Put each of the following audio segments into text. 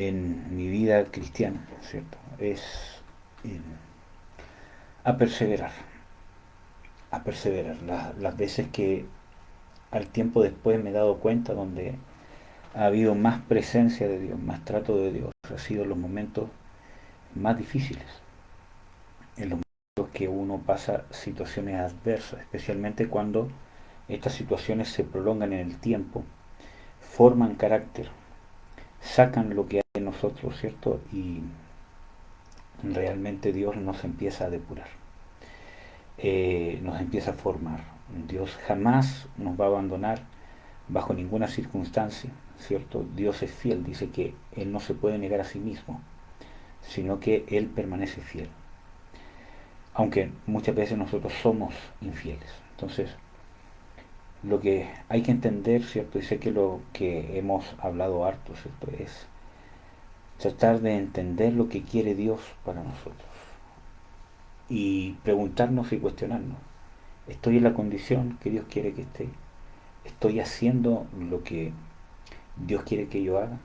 en mi vida cristiana, ¿cierto? Es eh, a perseverar, a perseverar. Las veces que al tiempo después me he dado cuenta donde ha habido más presencia de Dios, más trato de Dios, ha sido los momentos más difíciles, en los momentos que uno pasa situaciones adversas, especialmente cuando estas situaciones se prolongan en el tiempo, forman carácter, sacan lo que hay en nosotros, ¿cierto? Y realmente Dios nos empieza a depurar, nos empieza a formar. Dios jamás nos va a abandonar bajo ninguna circunstancia, ¿cierto? Dios es fiel, dice que Él no se puede negar a sí mismo, sino que Él permanece fiel, aunque muchas veces nosotros somos infieles. Entonces, lo que hay que entender, ¿cierto? Y sé que lo que hemos hablado harto, ¿cierto? Es tratar de entender lo que quiere Dios para nosotros y preguntarnos y cuestionarnos. ¿Estoy en la condición que Dios quiere que esté? ¿Estoy haciendo lo que Dios quiere que yo haga?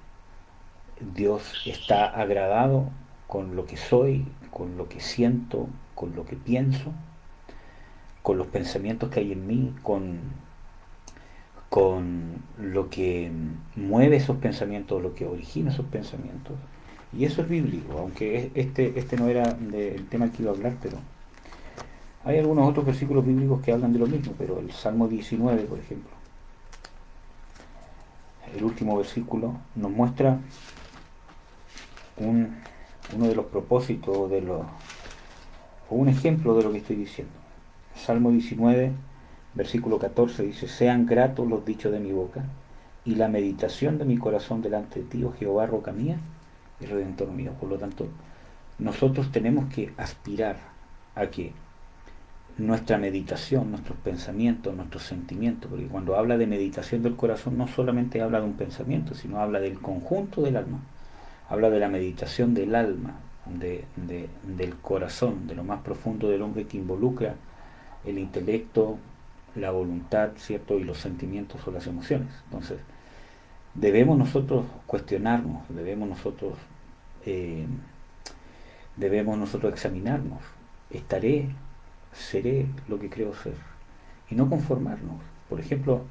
¿Dios está agradado con lo que soy, con lo que siento, con lo que pienso, con los pensamientos que hay en mí, con lo que mueve esos pensamientos, lo que origina esos pensamientos? Y eso es bíblico, aunque este no era del tema que iba a hablar, pero hay algunos otros versículos bíblicos que hablan de lo mismo, pero el Salmo 19, por ejemplo, el último versículo, nos muestra un, uno de los propósitos o un ejemplo de lo que estoy diciendo. Salmo 19, versículo 14 dice: sean gratos los dichos de mi boca y la meditación de mi corazón delante de ti, oh Jehová, roca mía y redentor mío. Por lo tanto, nosotros tenemos que aspirar a que nuestra meditación, nuestros pensamientos, nuestros sentimientos, porque cuando habla de meditación del corazón no solamente habla de un pensamiento, sino habla del conjunto del alma, habla de la meditación del alma, del corazón, de lo más profundo del hombre, que involucra el intelecto, la voluntad, ¿cierto? Y los sentimientos o las emociones. Entonces, debemos nosotros cuestionarnos, eh, debemos nosotros examinarnos. ¿Estaré, seré lo que creo ser? Y no conformarnos. Por ejemplo,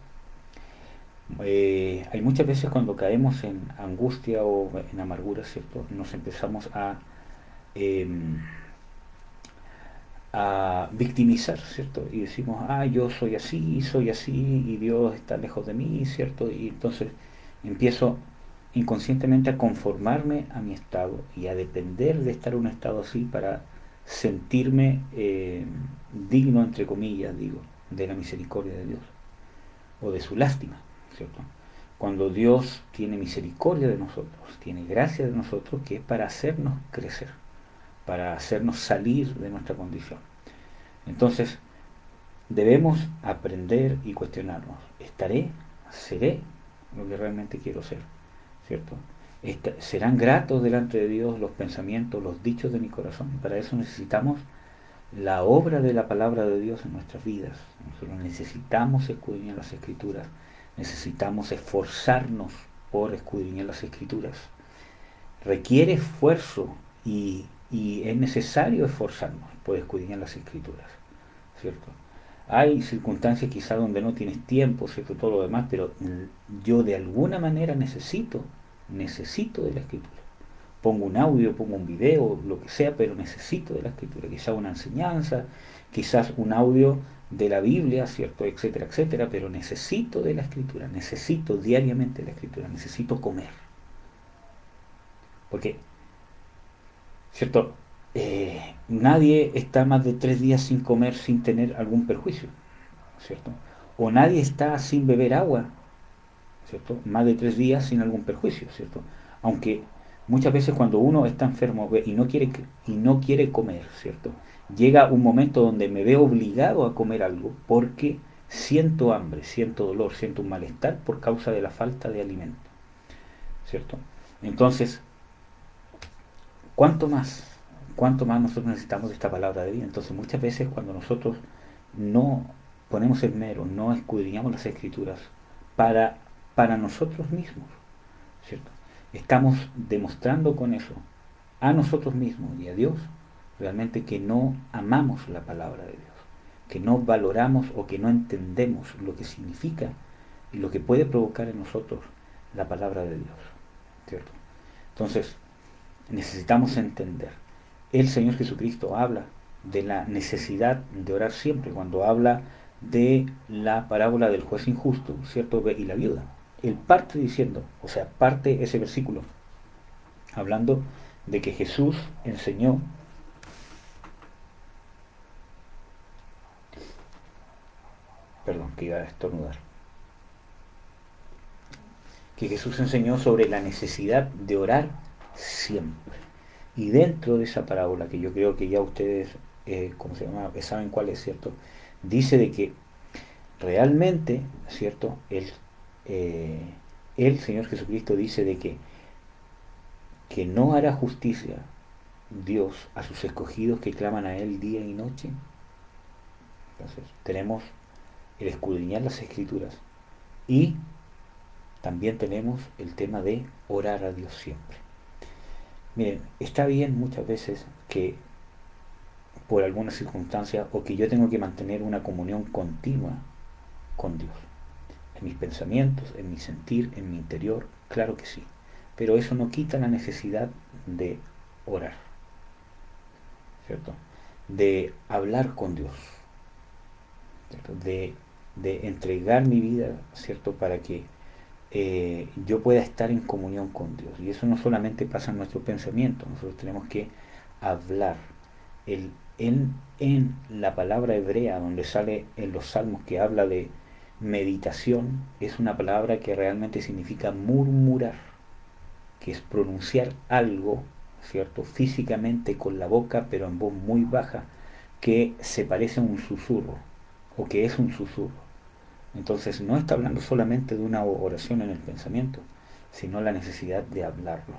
hay muchas veces cuando caemos en angustia o en amargura, ¿cierto? Nos empezamos eh, a victimizar, ¿cierto? Y decimos, yo soy así, y Dios está lejos de mí, ¿cierto? Y entonces empiezo inconscientemente a conformarme a mi estado y a depender de estar en un estado así para sentirme digno, entre comillas, digo, de la misericordia de Dios o de su lástima, ¿cierto? Cuando Dios tiene misericordia de nosotros, tiene gracia de nosotros, que es para hacernos crecer, para hacernos salir de nuestra condición. Entonces, debemos aprender y cuestionarnos. ¿Estaré? ¿Seré lo que realmente quiero ser? ¿Cierto? ¿Serán gratos delante de Dios los pensamientos, los dichos de mi corazón? Y para eso necesitamos la obra de la palabra de Dios en nuestras vidas. Nosotros necesitamos escudriñar las Escrituras, necesitamos esforzarnos por escudriñar las Escrituras. Requiere esfuerzo y es necesario esforzarnos por escudriñar las Escrituras, ¿cierto? Hay circunstancias quizá donde no tienes tiempo, ¿cierto? Todo lo demás, pero yo de alguna manera necesito de la Escritura. Pongo un audio, pongo un video, lo que sea, pero necesito de la Escritura. Quizá una enseñanza, quizás un audio de la Biblia, ¿cierto? Etcétera, etcétera, pero necesito de la Escritura, necesito diariamente de la Escritura, necesito comer. Porque, ¿cierto? Nadie está más de 3 días sin comer sin tener algún perjuicio, ¿cierto? O nadie está sin beber agua, ¿cierto? Más de 3 días sin algún perjuicio, ¿cierto? Aunque muchas veces cuando uno está enfermo y no quiere comer, ¿cierto? Llega un momento donde me veo obligado a comer algo porque siento hambre, siento dolor, siento un malestar por causa de la falta de alimento, ¿cierto? Entonces, ¿cuánto más? ¿Cuánto más nosotros necesitamos de esta palabra de vida? Entonces, muchas veces cuando nosotros no ponemos esmero, no escudriñamos las escrituras para, para nosotros mismos, ¿cierto? estamos demostrando con eso a nosotros mismos y a Dios realmente que no amamos la palabra de Dios, que no valoramos o que no entendemos lo que significa y lo que puede provocar en nosotros la palabra de Dios, ¿cierto? Entonces, necesitamos entender. El Señor Jesucristo habla de la necesidad de orar siempre, cuando habla de la parábola del juez injusto, ¿cierto? Y la viuda. Él parte diciendo, o sea, parte ese versículo, hablando de que Jesús enseñó, perdón, que iba a estornudar, que Jesús enseñó sobre la necesidad de orar siempre. Y dentro de esa parábola, que yo creo que ya ustedes, ¿cómo se llama? Saben cuál es, ¿cierto? Dice de que realmente, ¿cierto? Eh, el Señor Jesucristo dice de que no hará justicia Dios a sus escogidos que claman a Él día y noche. Entonces, tenemos el escudriñar las Escrituras y también tenemos el tema de orar a Dios siempre. Miren, está bien muchas veces que por alguna circunstancia o que yo tengo que mantener una comunión continua con Dios. En mis pensamientos, en mi sentir, en mi interior, claro que sí. Pero eso no quita la necesidad de orar, ¿cierto? De hablar con Dios, ¿cierto? De entregar mi vida, ¿cierto? Para que yo pueda estar en comunión con Dios. Y eso no solamente pasa en nuestro pensamiento, nosotros tenemos que hablar. El, en la palabra hebrea, donde sale en los salmos que habla de meditación, es una palabra que realmente significa murmurar, que es pronunciar algo, ¿cierto? Físicamente con la boca, pero en voz muy baja, que se parece a un susurro, o que es un susurro. Entonces no está hablando solamente de una oración en el pensamiento, sino la necesidad de hablarlo.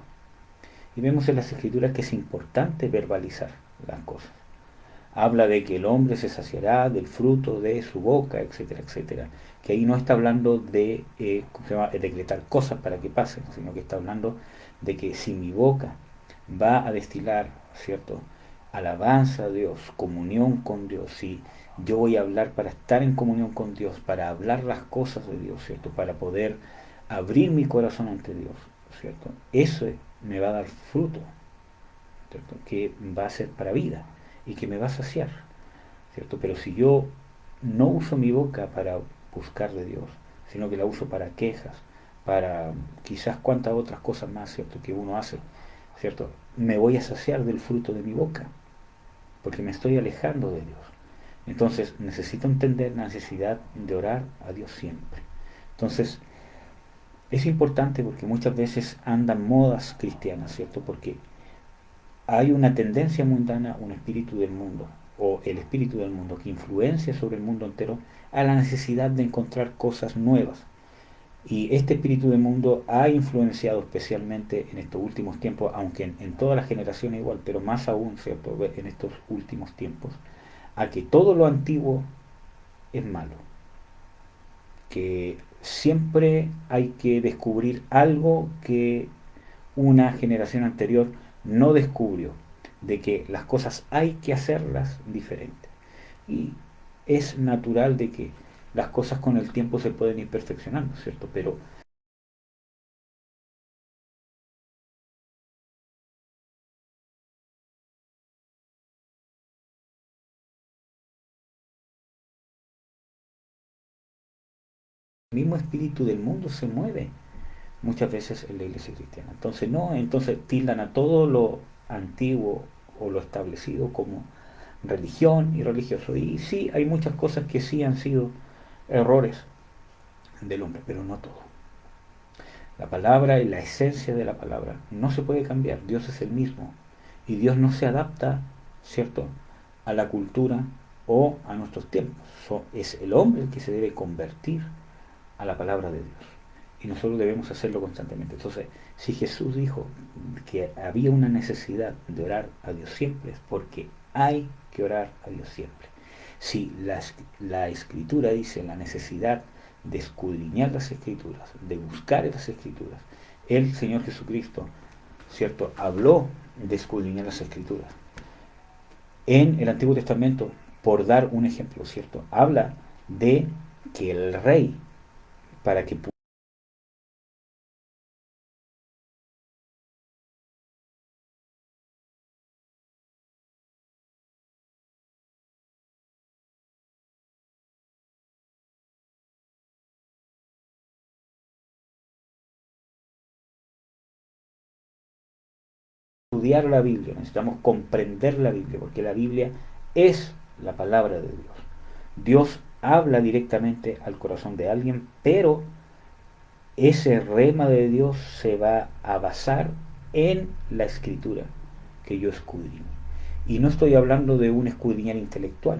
Y vemos en las escrituras que es importante verbalizar las cosas. Habla de que el hombre se saciará del fruto de su boca, etcétera, etcétera. Que ahí no está hablando de ¿cómo se llama? Decretar cosas para que pasen, sino que está hablando de que si mi boca va a destilar, ¿cierto? Alabanza a Dios, comunión con Dios, si yo voy a hablar para estar en comunión con Dios, para hablar las cosas de Dios, ¿cierto? Para poder abrir mi corazón ante Dios, ¿cierto? Eso me va a dar fruto, ¿cierto? Que va a ser para vida y que me va a saciar, ¿cierto? Pero si yo no uso mi boca para buscar de Dios, sino que la uso para quejas, para quizás cuantas otras cosas más, ¿cierto? Que uno hace, ¿cierto? Me voy a saciar del fruto de mi boca, porque me estoy alejando de Dios. Entonces necesito entender la necesidad de orar a Dios siempre. Entonces es importante porque muchas veces andan modas cristianas, ¿cierto? Porque hay una tendencia mundana, un espíritu del mundo, o el espíritu del mundo, que influencia sobre el mundo entero a la necesidad de encontrar cosas nuevas. Y este espíritu del mundo ha influenciado especialmente en estos últimos tiempos, aunque en todas las generaciones igual, pero más aún, ¿cierto? En estos últimos tiempos, a que todo lo antiguo es malo, que siempre hay que descubrir algo que una generación anterior no descubrió, de que las cosas hay que hacerlas diferentes. Y es natural de que las cosas con el tiempo se pueden ir perfeccionando, ¿cierto? Pero el mismo espíritu del mundo se mueve muchas veces en la iglesia cristiana. Entonces no, entonces tildan a todo lo antiguo o lo establecido como religión y religioso. Y sí, hay muchas cosas que sí han sido errores del hombre, pero no todo. La palabra y la esencia de la palabra no se puede cambiar. Dios es el mismo. Y Dios no se adapta, ¿cierto?, a la cultura o a nuestros tiempos. Es el hombre el que se debe convertir a la palabra de Dios. Y nosotros debemos hacerlo constantemente. Entonces, si Jesús dijo que había una necesidad de orar a Dios siempre, es porque hay que orar a Dios siempre. Si la escritura dice la necesidad de escudriñar las escrituras, de buscar las escrituras, el Señor Jesucristo, ¿cierto?, habló de escudriñar las Escrituras. En el Antiguo Testamento, por dar un ejemplo, ¿cierto?, habla de que el rey, para que estudiar la Biblia, necesitamos comprender la Biblia, porque la Biblia es la palabra de Dios. Dios habla directamente al corazón de alguien, pero ese rema de Dios se va a basar en la escritura que yo escudriño. Y no estoy hablando de un escudriñar intelectual,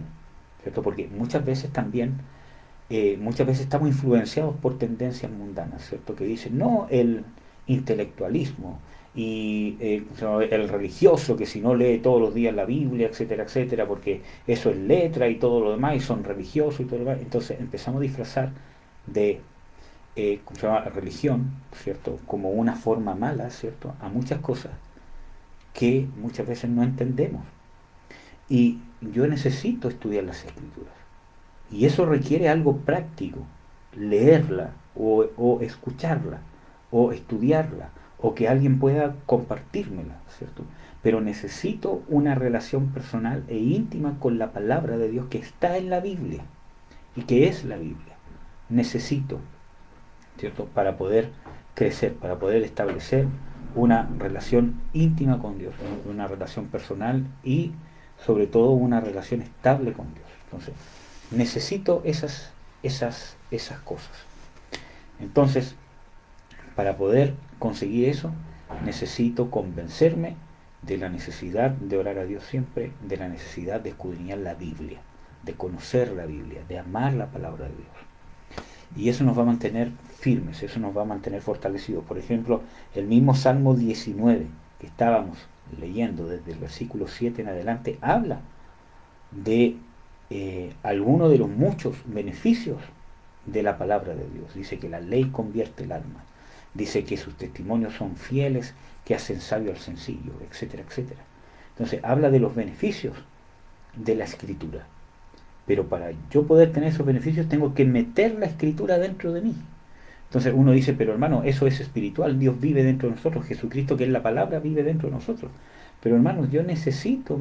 ¿cierto? Porque muchas veces estamos influenciados por tendencias mundanas, ¿cierto? Que dicen, no, el intelectualismo y el religioso que si no lee todos los días la Biblia, etcétera, etcétera, porque eso es letra y todo lo demás, y son religiosos y todo lo demás. Entonces empezamos a disfrazar de ¿cómo se llama?, religión, ¿cierto?, como una forma mala, ¿cierto?, a muchas cosas que muchas veces no entendemos. Y yo necesito estudiar las escrituras. Y eso requiere algo práctico, leerla o escucharla o estudiarla o que alguien pueda compartírmela, ¿cierto? Pero necesito una relación personal e íntima con la palabra de Dios que está en la Biblia y que es la Biblia. Necesito, ¿cierto?, para poder crecer, para poder establecer una relación íntima con Dios, una relación personal y sobre todo una relación estable con Dios. Entonces, necesito esas cosas. Entonces, para poder conseguir eso, necesito convencerme de la necesidad de orar a Dios siempre, de la necesidad de escudriñar la Biblia, de conocer la Biblia, de amar la palabra de Dios. Y eso nos va a mantener firmes, eso nos va a mantener fortalecidos. Por ejemplo, el mismo Salmo 19 que estábamos leyendo desde el versículo 7 en adelante, habla de algunos de los muchos beneficios de la palabra de Dios. Dice que la ley convierte el alma, dice que sus testimonios son fieles, que hacen sabio al sencillo, etcétera, etcétera. Entonces habla de los beneficios de la escritura. Pero para yo poder tener esos beneficios tengo que meter la escritura dentro de mí. Entonces uno dice, pero hermano, eso es espiritual, Dios vive dentro de nosotros, Jesucristo, que es la palabra, vive dentro de nosotros. Pero hermanos, yo necesito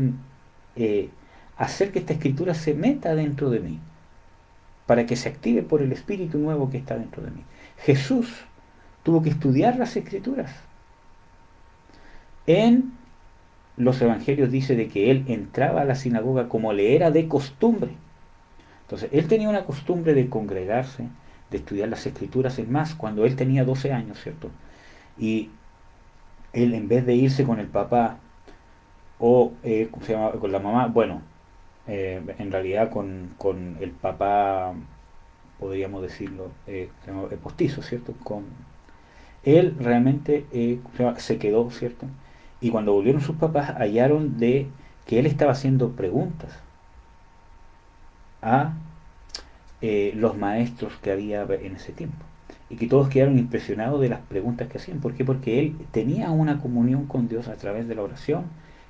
eh, hacer que esta escritura se meta dentro de mí, para que se active por el Espíritu nuevo que está dentro de mí. Jesús tuvo que estudiar las escrituras. En los evangelios dice de que él entraba a la sinagoga como le era de costumbre. Entonces, él tenía una costumbre de congregarse, de estudiar las escrituras. Es más, cuando él tenía 12 años, ¿cierto? Y él, en vez de irse con el papá o ¿cómo se llama?, con la mamá, bueno, en realidad con el papá, podríamos decirlo, postizo, ¿cierto? Él realmente se quedó, ¿cierto? Y cuando volvieron sus papás, hallaron de que él estaba haciendo preguntas a los maestros que había en ese tiempo. Y que todos quedaron impresionados de las preguntas que hacían. ¿Por qué? Porque él tenía una comunión con Dios a través de la oración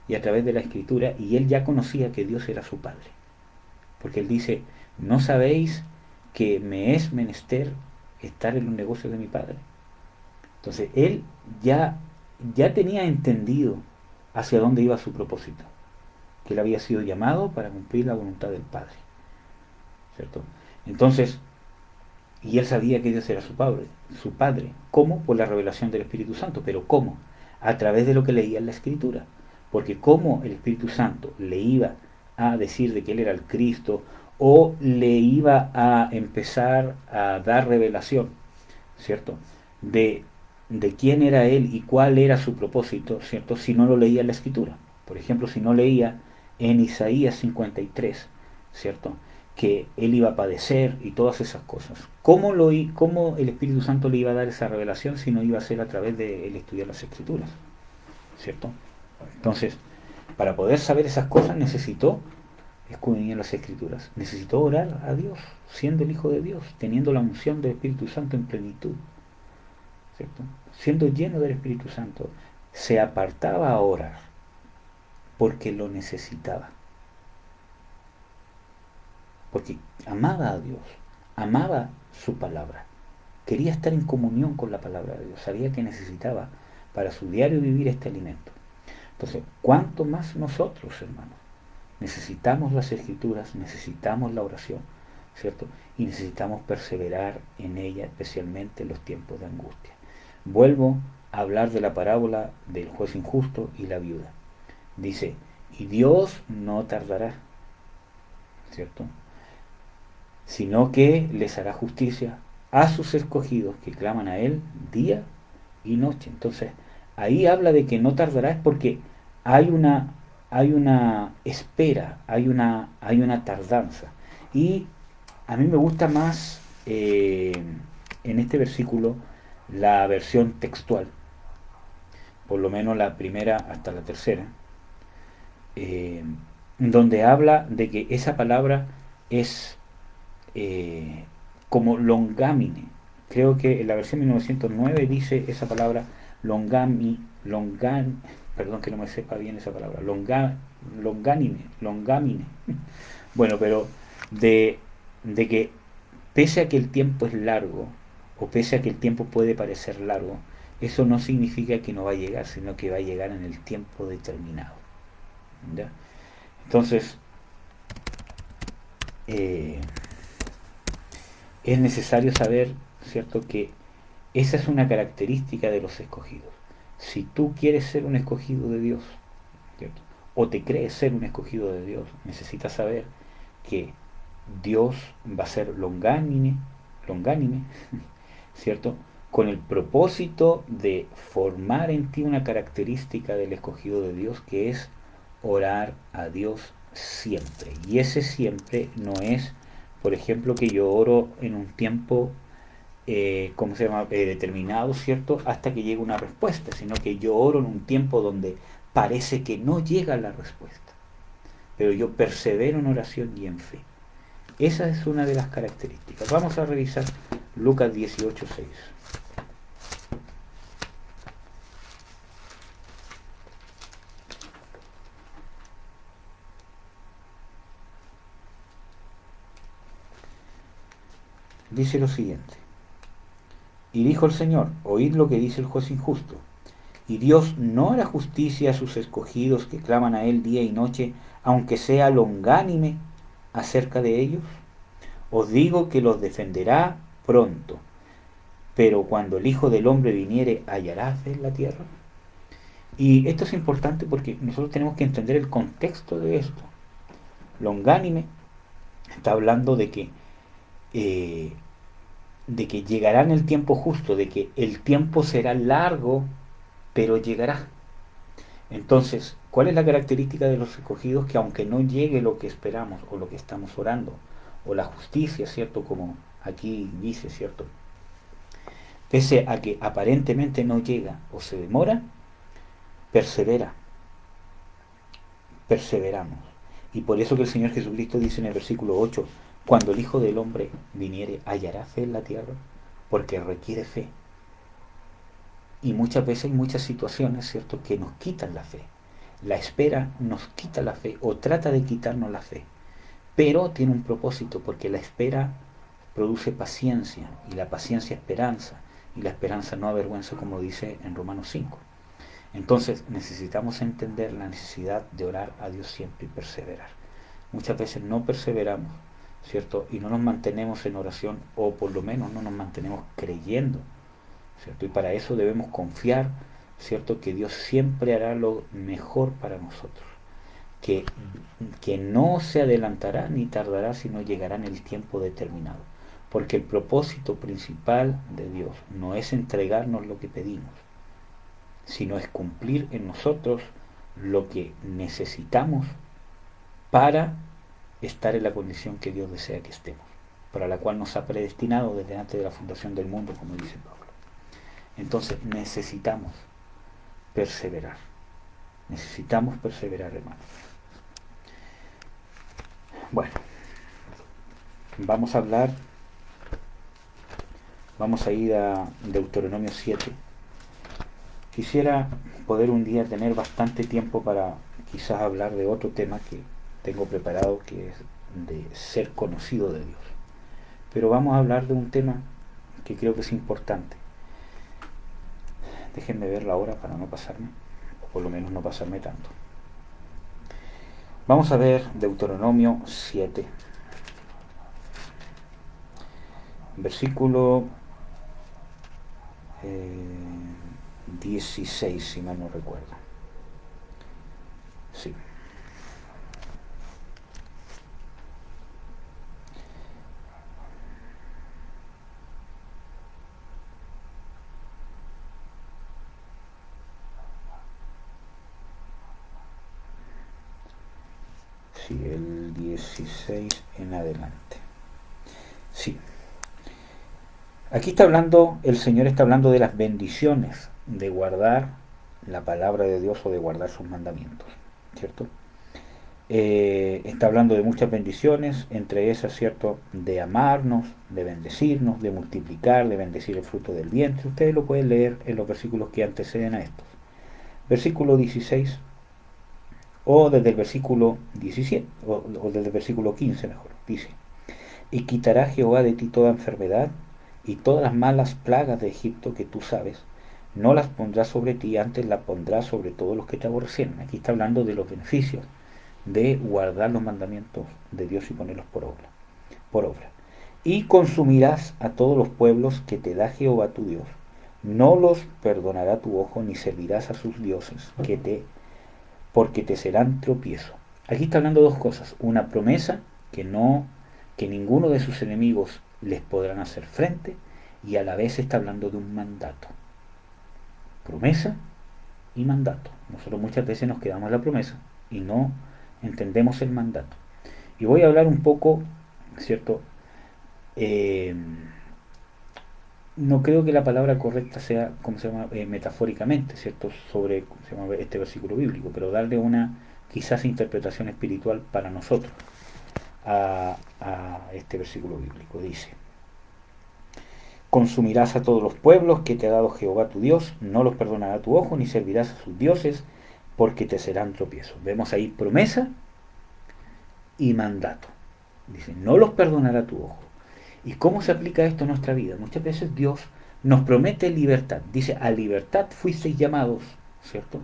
y a través de la escritura, y él ya conocía que Dios era su Padre. Porque él dice, ¿no sabéis que me es menester estar en los negocios de mi Padre? Entonces él ya tenía entendido hacia dónde iba su propósito, que él había sido llamado para cumplir la voluntad del Padre, ¿cierto? Entonces, y él sabía que Dios era su padre. ¿Cómo? Por la revelación del Espíritu Santo. ¿Pero cómo? A través de lo que leía en la Escritura. Porque cómo el Espíritu Santo le iba a decir de que él era el Cristo, o le iba a empezar a dar revelación, ¿cierto?, de, de quién era él y cuál era su propósito, ¿cierto?, si no lo leía en la Escritura. Por ejemplo, si no leía en Isaías 53, ¿cierto?, que él iba a padecer y todas esas cosas. ¿Cómo el Espíritu Santo le iba a dar esa revelación si no iba a ser a través de él estudiar las Escrituras? ¿Cierto? Entonces, para poder saber esas cosas necesitó escudriñar las Escrituras. Necesitó orar a Dios, siendo el Hijo de Dios, teniendo la unción del Espíritu Santo en plenitud. ¿cierto? Siendo lleno del Espíritu Santo, se apartaba a orar porque lo necesitaba, porque amaba a Dios, amaba su palabra, quería estar en comunión con la palabra de Dios, sabía que necesitaba para su diario vivir este alimento. Entonces, ¿cuánto más nosotros, hermanos? Necesitamos las escrituras, necesitamos la oración, ¿cierto? Y necesitamos perseverar en ella, especialmente en los tiempos de angustia. Vuelvo a hablar de la parábola del juez injusto y la viuda. Dice, y Dios no tardará, ¿cierto? Sino que les hará justicia a sus escogidos que claman a Él día y noche. Entonces, ahí habla de que no tardará es porque hay una, hay una espera, hay una tardanza. Y a mí me gusta más en este versículo la versión textual, por lo menos la primera hasta la tercera, eh, donde habla de que esa palabra es como longamine. Creo que en la versión 1909 dice esa palabra perdón que no me sepa bien esa palabra, longamine. Bueno, pero de, de que pese a que el tiempo es largo, o pese a que el tiempo puede parecer largo, eso no significa que no va a llegar, sino que va a llegar en el tiempo determinado. ¿Ya? Entonces, eh, es necesario saber, ¿cierto?, que esa es una característica de los escogidos. Si tú quieres ser un escogido de Dios, ¿cierto?, o te crees ser un escogido de Dios, necesitas saber que Dios va a ser longánime, ¿cierto?, con el propósito de formar en ti una característica del escogido de Dios, que es orar a Dios siempre. Y ese siempre no es, por ejemplo, que yo oro en un tiempo, ¿cómo se llama?, determinado, ¿cierto?, hasta que llegue una respuesta, sino que yo oro en un tiempo donde parece que no llega la respuesta, pero yo persevero en oración y en fe. Esa es una de las características. Vamos a revisar Lucas 18:6. Dice lo siguiente: y dijo el Señor, oíd lo que dice el juez injusto. Y Dios no hará justicia a sus escogidos que claman a Él día y noche, aunque sea longánime acerca de ellos. Os digo que los defenderá pronto. Pero cuando el Hijo del Hombre viniere, ¿hallará fe en la tierra? Y esto es importante porque nosotros tenemos que entender el contexto de esto. Longánime está hablando eh, de que llegará en el tiempo justo, de que el tiempo será largo, pero llegará. Entonces, ¿cuál es la característica de los escogidos? Que aunque no llegue lo que esperamos o lo que estamos orando, o la justicia, ¿cierto? Como aquí dice, ¿cierto?, pese a que aparentemente no llega o se demora, persevera, perseveramos. Y por eso que el Señor Jesucristo dice en el versículo 8, cuando el Hijo del Hombre viniere, ¿hallará fe en la tierra? Porque requiere fe. Y muchas veces hay muchas situaciones, ¿cierto?, que nos quitan la fe. La espera nos quita la fe o trata de quitarnos la fe. Pero tiene un propósito, porque la espera produce paciencia, y la paciencia esperanza, y la esperanza no avergüenza, como dice en Romanos 5. Entonces necesitamos entender la necesidad de orar a Dios siempre y perseverar. Muchas veces no perseveramos, ¿cierto?, y no nos mantenemos en oración, o por lo menos no nos mantenemos creyendo, ¿cierto? Y para eso debemos confiar, ¿cierto?, que Dios siempre hará lo mejor para nosotros, que, que no se adelantará ni tardará, sino llegará en el tiempo determinado. Porque el propósito principal de Dios no es entregarnos lo que pedimos, sino es cumplir en nosotros lo que necesitamos para estar en la condición que Dios desea que estemos, para la cual nos ha predestinado desde antes de la fundación del mundo, como dice Pablo. Entonces perseverar, necesitamos perseverar, hermanos. Bueno, vamos a hablar Vamos a ir a Deuteronomio 7. Quisiera poder un día tener bastante tiempo para quizás hablar de otro tema que tengo preparado, que es de ser conocido de Dios. Pero vamos a hablar de un tema que creo que es importante. Déjenme ver la hora para no pasarme, o por lo menos no pasarme tanto. Vamos a ver Deuteronomio 7, versículo 16, si mal no recuerdo. Sí. Sí, el 16 en adelante. Sí. Aquí está hablando, el Señor está hablando de las bendiciones de guardar la palabra de Dios o de guardar sus mandamientos, ¿cierto? Está hablando de muchas bendiciones, entre esas, ¿cierto?, de amarnos, de bendecirnos, de multiplicar, de bendecir el fruto del vientre. Ustedes lo pueden leer en los versículos que anteceden a estos. Versículo 16, o desde el versículo 17, o desde el versículo 15 mejor, dice: y quitará Jehová de ti toda enfermedad, y todas las malas plagas de Egipto que tú sabes, no las pondrá sobre ti, antes las pondrá sobre todos los que te aborrecieron. Aquí está hablando de los beneficios de guardar los mandamientos de Dios y ponerlos por obra. Y consumirás a todos los pueblos que te da Jehová tu Dios. No los perdonará tu ojo, ni servirás a sus dioses, porque te serán tropiezo. Aquí está hablando de dos cosas: una promesa que ninguno de sus enemigos les podrán hacer frente, y a la vez está hablando de un mandato. Promesa y mandato. Nosotros muchas veces nos quedamos en la promesa y no entendemos el mandato. Y voy a hablar un poco, ¿cierto? No creo que la palabra correcta sea, ¿cómo se llama?, metafóricamente, ¿cierto?, sobre, ¿cómo se llama?, este versículo bíblico, pero darle una quizás interpretación espiritual para nosotros a este versículo bíblico. Dice: consumirás a todos los pueblos que te ha dado Jehová tu Dios, no los perdonará tu ojo, ni servirás a sus dioses, porque te serán tropiezo. Vemos ahí promesa y mandato. Dice: no los perdonará tu ojo. ¿Y cómo se aplica esto a nuestra vida? Muchas veces Dios nos promete libertad. Dice: a libertad fuisteis llamados, ¿cierto?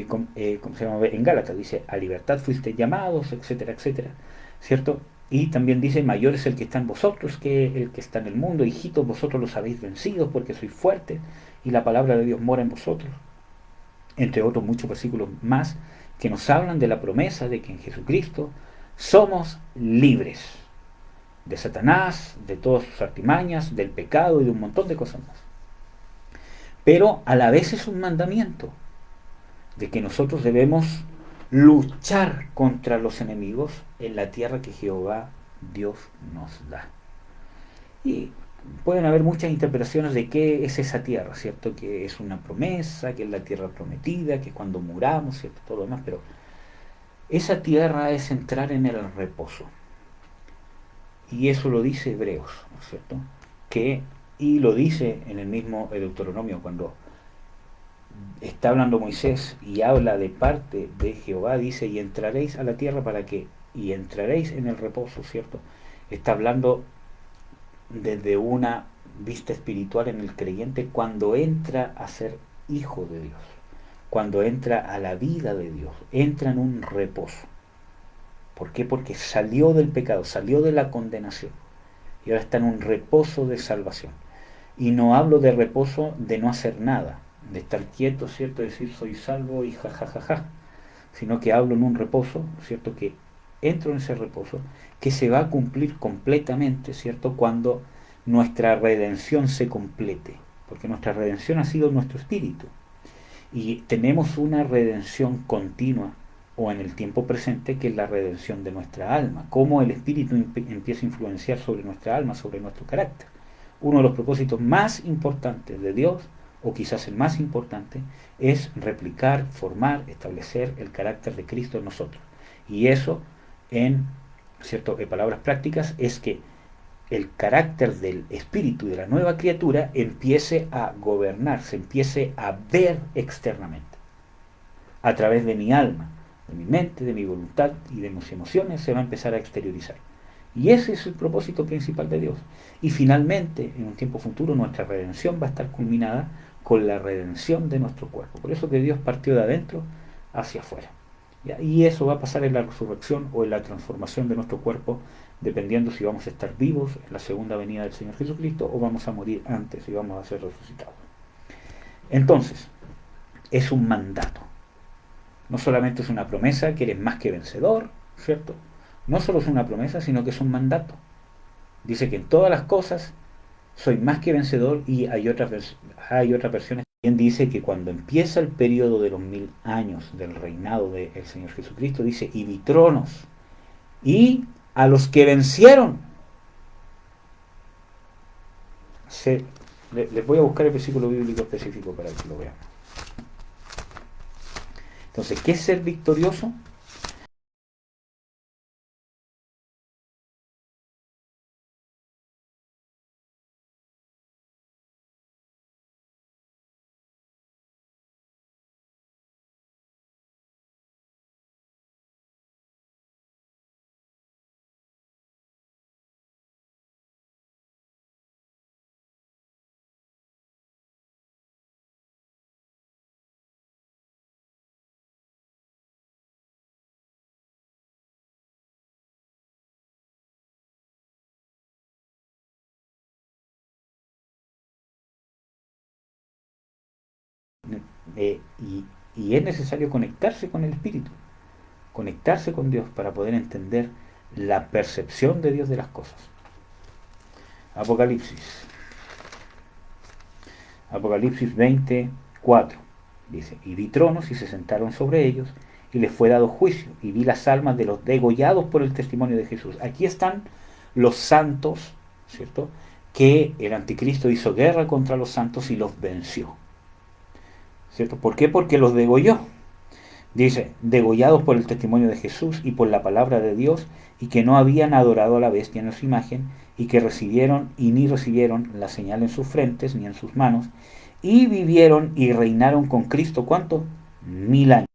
¿Cómo se llama? En Gálatas dice: a libertad fuisteis llamados, etcétera, etcétera, ¿cierto? Y también dice: mayor es el que está en vosotros que el que está en el mundo. Hijitos, vosotros los habéis vencido porque sois fuertes y la palabra de Dios mora en vosotros. Entre otros muchos versículos más que nos hablan de la promesa de que en Jesucristo somos libres de Satanás, de todas sus artimañas, del pecado y de un montón de cosas más. Pero a la vez es un mandamiento de que nosotros debemos luchar contra los enemigos en la tierra que Jehová Dios nos da. Y pueden haber muchas interpretaciones de qué es esa tierra, ¿cierto? Que es una promesa, que es la tierra prometida, que es cuando muramos, ¿cierto? Todo lo demás, pero esa tierra es entrar en el reposo. Y eso lo dice Hebreos, ¿no es cierto? Y lo dice en el mismo Deuteronomio, cuando está hablando Moisés y habla de parte de Jehová, dice: y entraréis a la tierra para que, y entraréis en el reposo, ¿cierto? Está hablando desde una vista espiritual en el creyente cuando entra a ser hijo de Dios, cuando entra a la vida de Dios, entra en un reposo. ¿Por qué? Porque salió del pecado, salió de la condenación y ahora está en un reposo de salvación. Y no hablo de reposo de no hacer nada, de estar quieto, ¿cierto?, decir soy salvo y jajajaja, sino que hablo en un reposo, ¿cierto?, que entro en ese reposo, que se va a cumplir completamente, ¿cierto?, cuando nuestra redención se complete, porque nuestra redención ha sido nuestro espíritu, y tenemos una redención continua, o en el tiempo presente, que es la redención de nuestra alma, cómo el espíritu empieza a influenciar sobre nuestra alma, sobre nuestro carácter. Uno de los propósitos más importantes de Dios, o quizás el más importante, es replicar, formar, establecer el carácter de Cristo en nosotros. Y eso, en palabras prácticas, es que el carácter del espíritu de la nueva criatura empiece a gobernar, se empiece a ver externamente. A través de mi alma, de mi mente, de mi voluntad y de mis emociones se va a empezar a exteriorizar. Y ese es el propósito principal de Dios. Y finalmente, en un tiempo futuro, nuestra redención va a estar culminada con la redención de nuestro cuerpo. Por eso que Dios partió de adentro hacia afuera. ¿Ya? Y eso va a pasar en la resurrección o en la transformación de nuestro cuerpo, dependiendo si vamos a estar vivos en la segunda venida del Señor Jesucristo o vamos a morir antes y vamos a ser resucitados. Entonces, es un mandato. No solamente es una promesa que eres más que vencedor, ¿cierto? No solo es una promesa, sino que es un mandato. Dice que en todas las cosas soy más que vencedor, y hay otras versiones que también dice que cuando empieza el periodo de los 1000 años del reinado del Señor Jesucristo, dice, y vi tronos, y a los que vencieron. Les voy a buscar el versículo bíblico específico para que lo vean. Entonces, ¿qué es ser victorioso? Eh, y, y es necesario conectarse con el Espíritu, conectarse con Dios para poder entender la percepción de Dios de las cosas. Apocalipsis. Apocalipsis 24 dice, y vi tronos y se sentaron sobre ellos y les fue dado juicio, y vi las almas de los degollados por el testimonio de Jesús. Aquí están los santos, ¿cierto? Que el anticristo hizo guerra contra los santos y los venció, ¿cierto? ¿Por qué? Porque los degolló. Dice, degollados por el testimonio de Jesús y por la palabra de Dios, y que no habían adorado a la bestia en su imagen, y que recibieron y ni recibieron la señal en sus frentes ni en sus manos, y vivieron y reinaron con Cristo, ¿cuánto? 1000 años.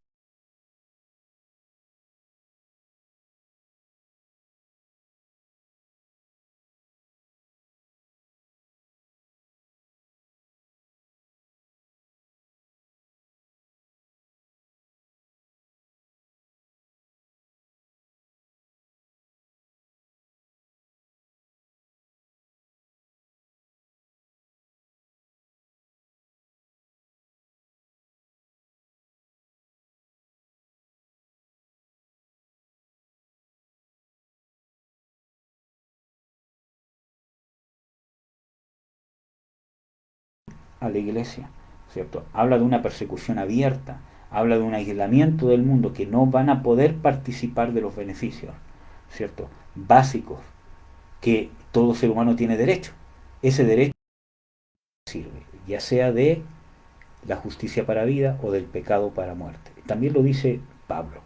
A la iglesia, ¿cierto? Habla de una persecución abierta, habla de un aislamiento del mundo, que no van a poder participar de los beneficios, ¿cierto? Básicos, que todo ser humano tiene derecho. Ese derecho sirve, ya sea de la justicia para vida o del pecado para muerte. También lo dice Pablo.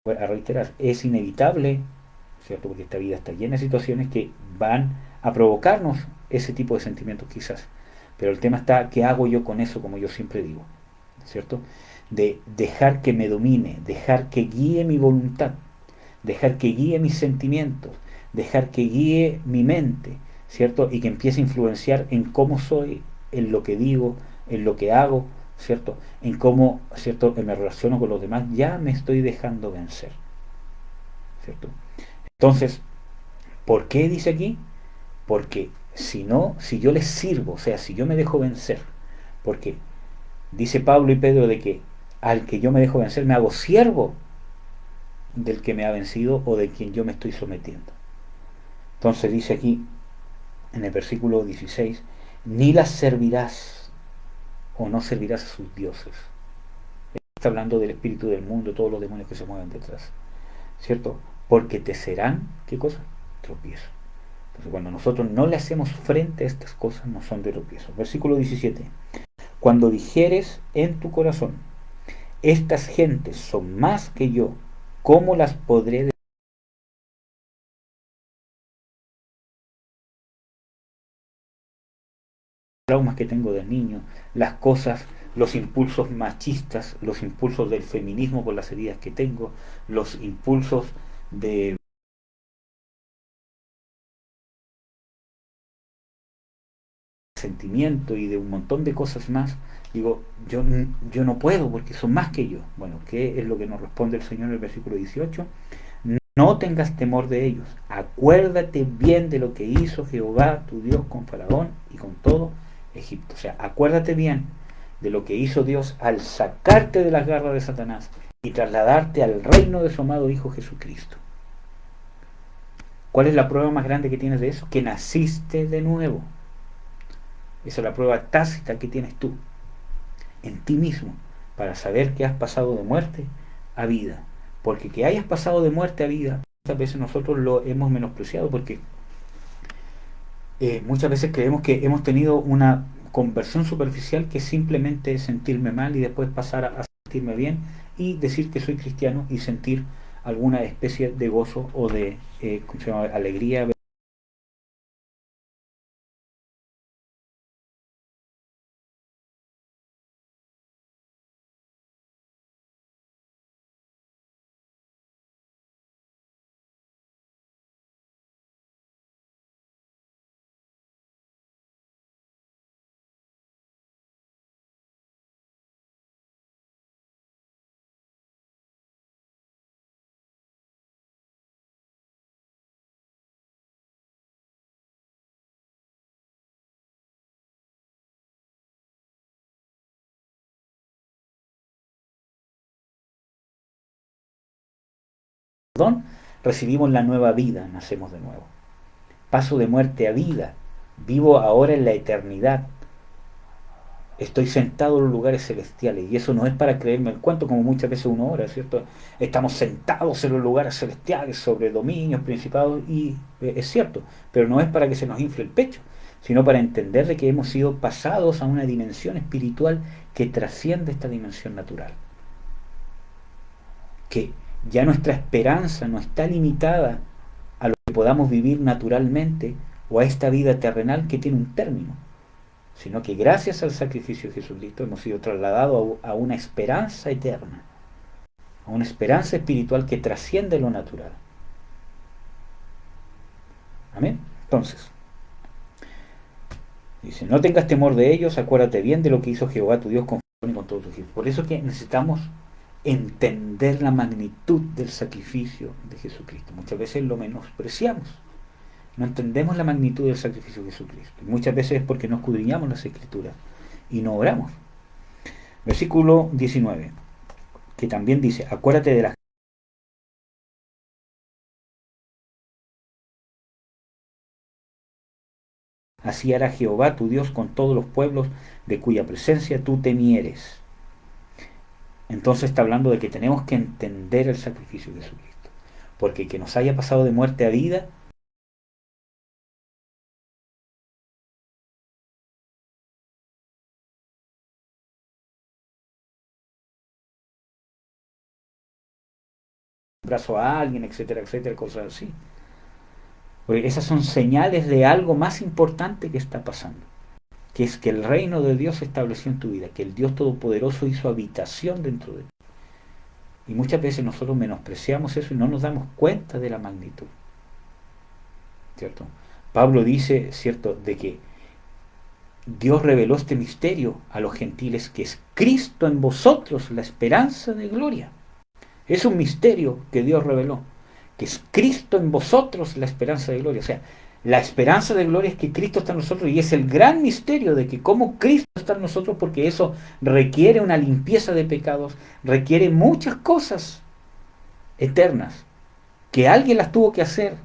A reiterar, es inevitable, ¿cierto? Porque esta vida está llena de situaciones que van a provocarnos ese tipo de sentimientos quizás. Pero el tema está, ¿qué hago yo con eso? Como yo siempre digo, ¿cierto? De dejar que me domine, dejar que guíe mi voluntad, dejar que guíe mis sentimientos, dejar que guíe mi mente, ¿cierto? Y que empiece a influenciar en cómo soy, en lo que digo, en lo que hago, ¿cierto? En cómo, ¿cierto? Me relaciono con los demás, ya me estoy dejando vencer, ¿cierto? Entonces, ¿por qué dice aquí? Porque si no, si yo les sirvo, o sea, si yo me dejo vencer, porque dice Pablo y Pedro de que al que yo me dejo vencer me hago siervo del que me ha vencido o de quien yo me estoy sometiendo. Entonces dice aquí en el versículo 16, ni las servirás o no servirás a sus dioses. Está hablando del espíritu del mundo, todos los demonios que se mueven detrás, ¿cierto? Porque te serán, ¿qué cosa? Tropiezo. Entonces, cuando nosotros no le hacemos frente a estas cosas, no son de tropiezo. Versículo 17. Cuando dijeres en tu corazón, estas gentes son más que yo, ¿cómo las podré traumas que tengo de niño, las cosas, los impulsos machistas, los impulsos del feminismo por las heridas que tengo, los impulsos de sentimiento y de un montón de cosas más? Digo, yo no puedo porque son más que yo. Bueno, ¿qué es lo que nos responde el Señor en el versículo 18? No tengas temor de ellos, acuérdate bien de lo que hizo Jehová tu Dios con Faraón y con todo Egipto. O sea, acuérdate bien de lo que hizo Dios al sacarte de las garras de Satanás y trasladarte al reino de su amado Hijo Jesucristo. ¿Cuál es la prueba más grande que tienes de eso? Que naciste de nuevo. Esa es la prueba tácita que tienes tú en ti mismo para saber que has pasado de muerte a vida. Porque que hayas pasado de muerte a vida, muchas veces nosotros lo hemos menospreciado porque muchas veces creemos que hemos tenido una conversión superficial que es simplemente sentirme mal y después pasar a sentirme bien y decir que soy cristiano y sentir alguna especie de gozo o de ¿cómo se llama? Alegría. Perdón, recibimos la nueva vida, nacemos de nuevo. Paso de muerte a vida, vivo ahora en la eternidad. Estoy sentado en los lugares celestiales y eso no es para creerme el cuento como muchas veces uno ora, ¿cierto? Estamos sentados en los lugares celestiales sobre dominios, principados y es cierto, pero no es para que se nos infle el pecho, sino para entender de que hemos sido pasados a una dimensión espiritual que trasciende esta dimensión natural. Que ya nuestra esperanza no está limitada a lo que podamos vivir naturalmente o a esta vida terrenal que tiene un término, sino que gracias al sacrificio de Jesucristo hemos sido trasladados a una esperanza eterna, a una esperanza espiritual que trasciende lo natural. Amén. Entonces, dice, no tengas temor de ellos, acuérdate bien de lo que hizo Jehová tu Dios con Faraón y con todos tus hijos. Por eso que necesitamos entender la magnitud del sacrificio de Jesucristo. Muchas veces lo menospreciamos. No entendemos la magnitud del sacrificio de Jesucristo. Y muchas veces es porque no escudriñamos las Escrituras y no oramos. Versículo 19, que también dice, acuérdate de las... Así hará Jehová tu Dios con todos los pueblos de cuya presencia tú temieres. Entonces está hablando de que tenemos que entender el sacrificio de Jesucristo. Porque que nos haya pasado de muerte a vida, brazo a alguien, etcétera, etcétera, cosas así. Porque esas son señales de algo más importante que está pasando, que es que el reino de Dios se estableció en tu vida, que el Dios Todopoderoso hizo habitación dentro de ti. Y muchas veces nosotros menospreciamos eso y no nos damos cuenta de la magnitud, ¿cierto? Pablo dice, ¿cierto?, de que Dios reveló este misterio a los gentiles, que es Cristo en vosotros, la esperanza de gloria. Es un misterio que Dios reveló, que es Cristo en vosotros, la esperanza de gloria. O sea, la esperanza de gloria es que Cristo está en nosotros y es el gran misterio de que cómo Cristo está en nosotros, porque eso requiere una limpieza de pecados, requiere muchas cosas eternas, que alguien las tuvo que hacer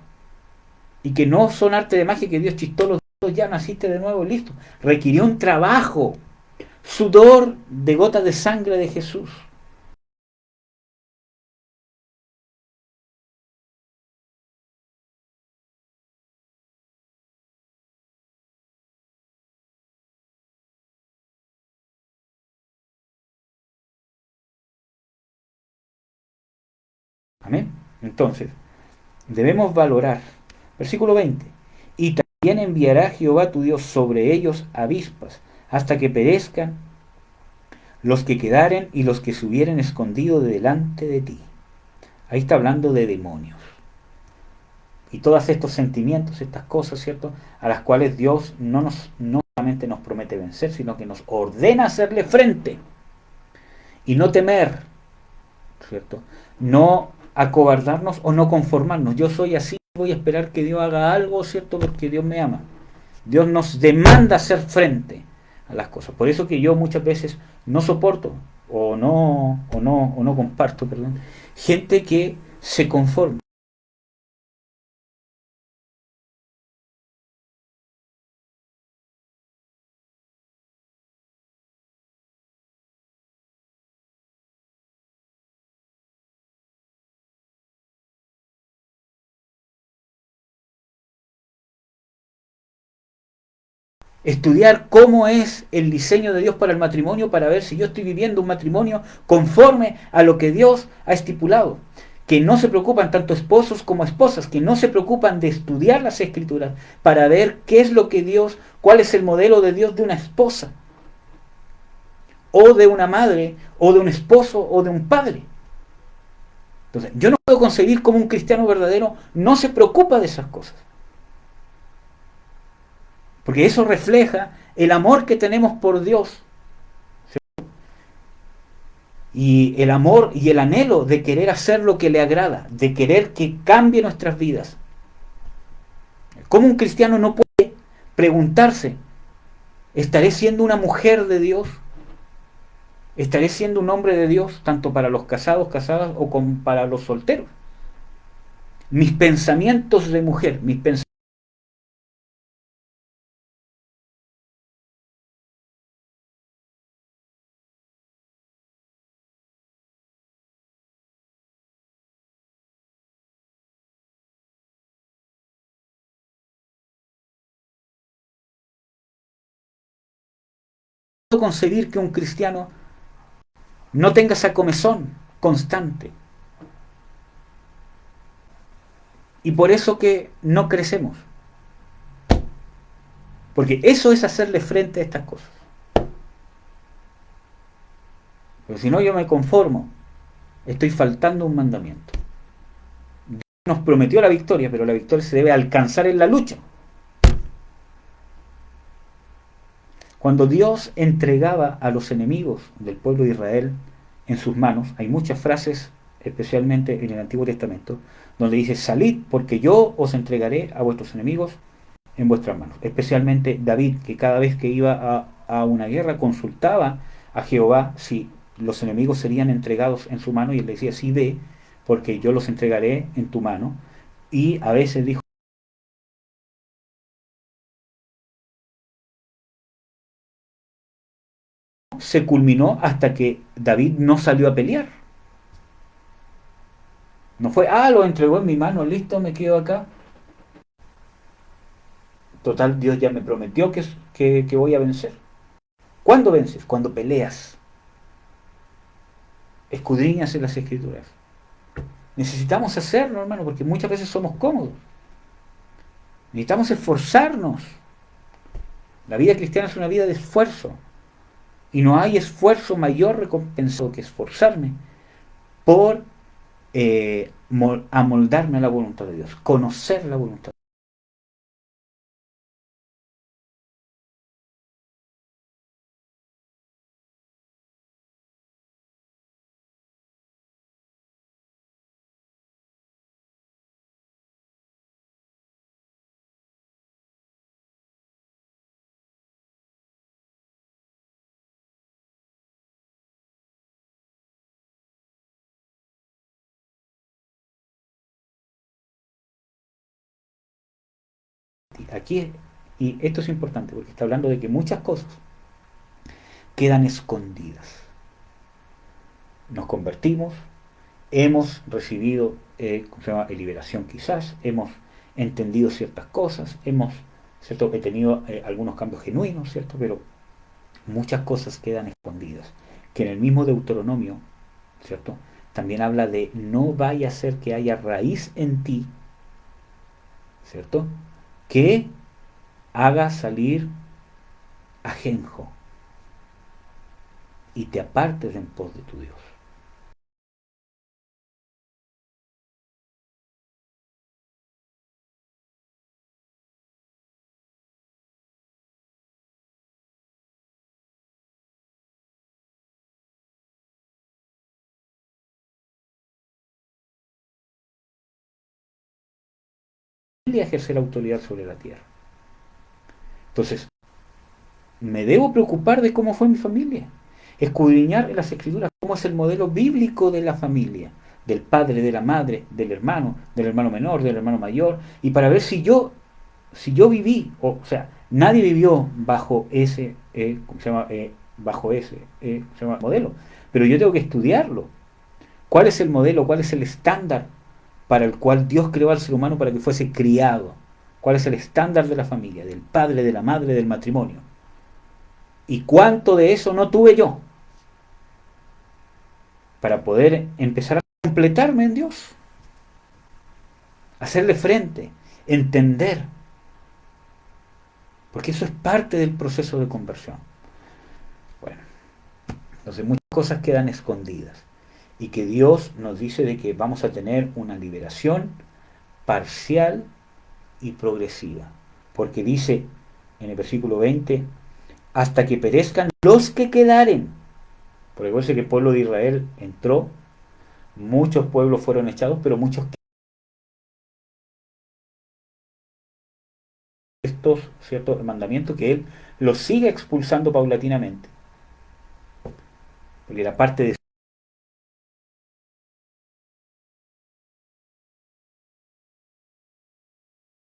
y que no son arte de magia que Dios chistó los ya naciste de nuevo, listo. Requirió un trabajo, sudor de gotas de sangre de Jesús. Amén. Entonces, debemos valorar. Versículo 20. Y también enviará Jehová tu Dios sobre ellos avispas, hasta que perezcan los que quedaren y los que se hubieren escondido de delante de ti. Ahí está hablando de demonios. Y todos estos sentimientos, estas cosas, ¿cierto? A las cuales Dios no solamente nos promete vencer, sino que nos ordena hacerle frente y no temer, ¿cierto? No acobardarnos o no conformarnos. Yo soy así, voy a esperar que Dios haga algo, ¿cierto? Porque Dios me ama. Dios nos demanda hacer frente a las cosas. Por eso que yo muchas veces no soporto o no comparto, perdón, gente que se conforma. Estudiar cómo es el diseño de Dios para el matrimonio para ver si yo estoy viviendo un matrimonio conforme a lo que Dios ha estipulado. Que no se preocupan tanto esposos como esposas, que no se preocupan de estudiar las escrituras para ver qué es lo que Dios, cuál es el modelo de Dios de una esposa, o de una madre, o de un esposo, o de un padre. Entonces, yo no puedo concebir cómo un cristiano verdadero no se preocupa de esas cosas. Porque eso refleja el amor que tenemos por Dios y el amor y el anhelo de querer hacer lo que le agrada, de querer que cambie nuestras vidas. ¿Cómo un cristiano no puede preguntarse, ¿estaré siendo una mujer de Dios? ¿Estaré siendo un hombre de Dios tanto para los casados, casadas o como para los solteros? Mis pensamientos de mujer, mis pensamientos concebir que un cristiano no tenga esa comezón constante. Y por eso que no crecemos. Porque eso es hacerle frente a estas cosas. Porque si no yo me conformo, estoy faltando un mandamiento. Dios nos prometió la victoria, pero la victoria se debe alcanzar en la lucha. Cuando Dios entregaba a los enemigos del pueblo de Israel en sus manos, hay muchas frases, especialmente en el Antiguo Testamento, donde dice, salid porque yo os entregaré a vuestros enemigos en vuestras manos. Especialmente David, que cada vez que iba a una guerra consultaba a Jehová si los enemigos serían entregados en su mano y él decía, sí ve, porque yo los entregaré en tu mano. Y a veces dijo, se culminó hasta que David no salió a pelear. No fue, lo entregó en mi mano, listo, me quedo acá. Total, Dios ya me prometió que voy a vencer. ¿Cuándo vences? Cuando peleas. Escudriñas en las escrituras. Necesitamos hacerlo, hermano, porque muchas veces somos cómodos. Necesitamos esforzarnos. La vida cristiana es una vida de esfuerzo. Y no hay esfuerzo mayor recompensado que esforzarme por amoldarme a la voluntad de Dios, conocer la voluntad. Aquí Y esto es importante porque está hablando de que muchas cosas quedan escondidas. Nos convertimos, hemos recibido ¿cómo se llama? Liberación quizás, hemos entendido ciertas cosas, hemos, ¿cierto? He tenido algunos cambios genuinos, ¿cierto? Pero muchas cosas quedan escondidas. Que en el mismo Deuteronomio, ¿cierto? También habla de no vaya a ser que haya raíz en ti, ¿cierto? Que haga salir ajenjo y te apartes en pos de tu Dios. Y ejercer autoridad sobre la tierra. Entonces, me debo preocupar de cómo fue mi familia. Escudriñar en las escrituras cómo es el modelo bíblico de la familia, del padre, de la madre, del hermano menor, del hermano mayor, y para ver si yo viví, o sea, nadie vivió bajo ese, ¿cómo se llama? Bajo ese, ¿cómo se llama? Modelo. Pero yo tengo que estudiarlo. ¿Cuál es el modelo? ¿Cuál es el estándar para el cual Dios creó al ser humano para que fuese criado? ¿Cuál es el estándar de la familia, del padre, de la madre, del matrimonio? ¿Y cuánto de eso no tuve yo para poder empezar a completarme en Dios? Hacerle frente, entender, porque eso es parte del proceso de conversión. Bueno, entonces muchas cosas quedan escondidas y que Dios nos dice de que vamos a tener una liberación parcial y progresiva, porque dice en el versículo 20, hasta que perezcan los que quedaren, porque parece que el pueblo de Israel entró, muchos pueblos fueron echados, pero muchos estos ciertos mandamientos que él los sigue expulsando paulatinamente, porque era parte de su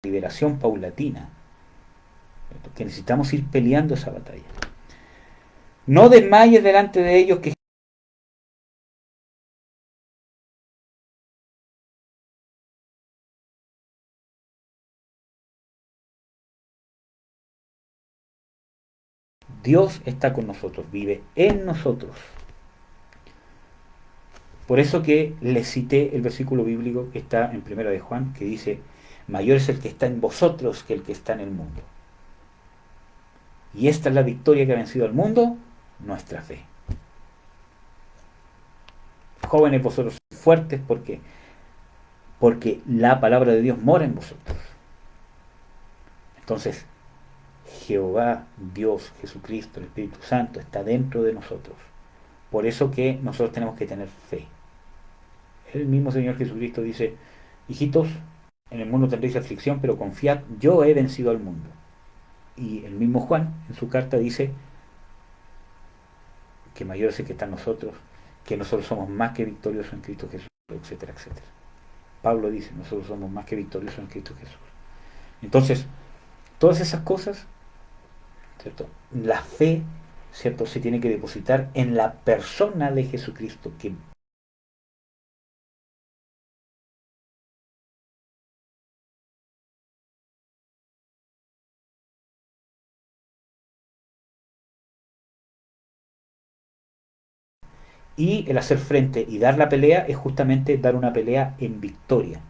liberación paulatina, ¿cierto? Que necesitamos ir peleando esa batalla. No desmayes delante de ellos que Dios está con nosotros, vive en nosotros. Por eso que les cité el versículo bíblico que está en Primera de Juan, que dice, mayor es el que está en vosotros que el que está en el mundo. Y esta es la victoria que ha vencido al mundo, nuestra fe. Jóvenes, vosotros fuertes, porque la palabra de Dios mora en vosotros. Entonces, Jehová, Dios, Jesucristo, el Espíritu Santo está dentro de nosotros. Por eso que nosotros tenemos que tener fe. El mismo Señor Jesucristo dice, hijitos, en el mundo tendréis aflicción, pero confiad, yo he vencido al mundo. Y el mismo Juan, en su carta, dice que mayor es el que está en nosotros, que nosotros somos más que victoriosos en Cristo Jesús, etcétera, etcétera. Pablo dice, nosotros somos más que victoriosos en Cristo Jesús. Entonces, todas esas cosas, ¿cierto? La fe, ¿cierto? Se tiene que depositar en la persona de Jesucristo, que y el hacer frente y dar la pelea es justamente dar una pelea en victoria.